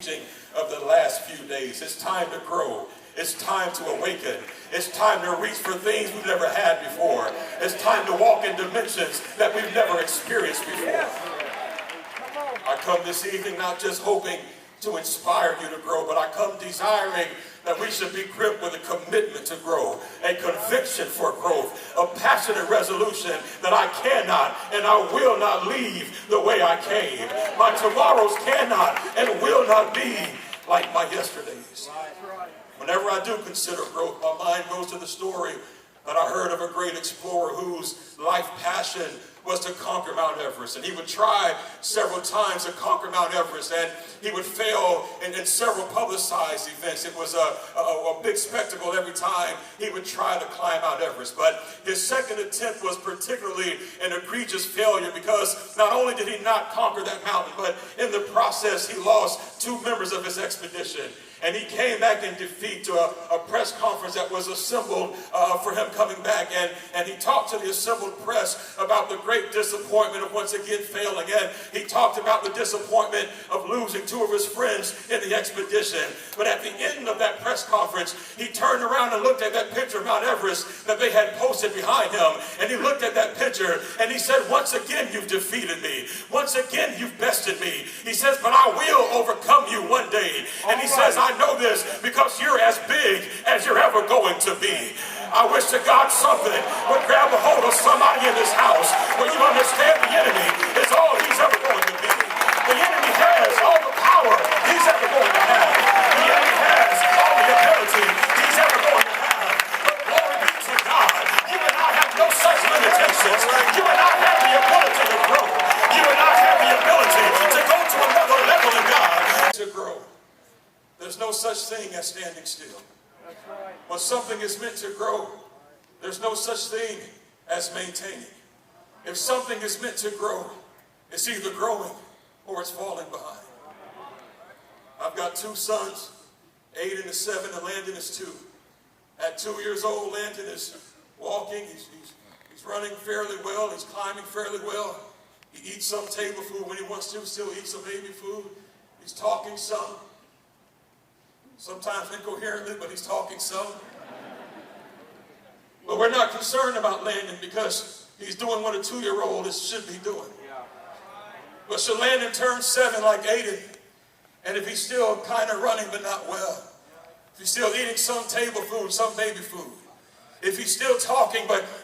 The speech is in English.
Of the last few days. It's time to grow. It's time to awaken. It's time to reach for things we've never had before. It's time to walk in dimensions that we've never experienced before. I come this evening not just hoping to inspire you to grow, but I come desiring that we should be gripped with a commitment to grow, a conviction for growth, a passionate resolution that I cannot and I will not leave the way I came. My tomorrows cannot and will not be like my yesterdays. Whenever I do consider growth, my mind goes to the story that I heard of a great explorer whose life passion was to conquer Mount Everest. And he would try several times to conquer Mount Everest, and he would fail in several publicized events. It was a big spectacle every time he would try to climb Mount Everest. But his second attempt was particularly an egregious failure, because not only did he not conquer that mountain, but in the process he lost 2 members of his expedition. And he came back in defeat to a press conference that was assembled for him coming back. And he talked to the assembled press about the great disappointment of once again failing. And he talked about the disappointment of losing 2 of his friends in the expedition. But at the end of that press conference, he turned around and looked at that picture of Mount Everest that they had posted behind him. And he looked at that picture and he said, "Once again, you've defeated me. Once again, you've bested me." He says, "But I will overcome you one day." And he says, "I know this because you're as big as you're ever going to be." I wish to God something would grab a hold of somebody in this house where you understand the enemy is all he's ever going to be. The enemy has all the power he's ever going to have. The enemy has all the ability he's ever going to have. But glory be to God, you and I have no such limitations. You and I have the ability to grow. You and I have the ability to go to another level in God. To grow. There's no such thing as standing still. That's right. When something is meant to grow, there's no such thing as maintaining. If something is meant to grow, it's either growing or it's falling behind. I've got 2 sons, 8 and 7, and Landon is 2. At 2 years old, Landon is walking. He's running fairly well. He's climbing fairly well. He eats some table food when he wants to, still eats some baby food. He's talking some. Sometimes incoherently, but he's talking some. But we're not concerned about Landon because he's doing what a 2-year-old should be doing. But should Landon turn 7 like Aiden, and if he's still kind of running but not well, if he's still eating some table food, some baby food, if he's still talking but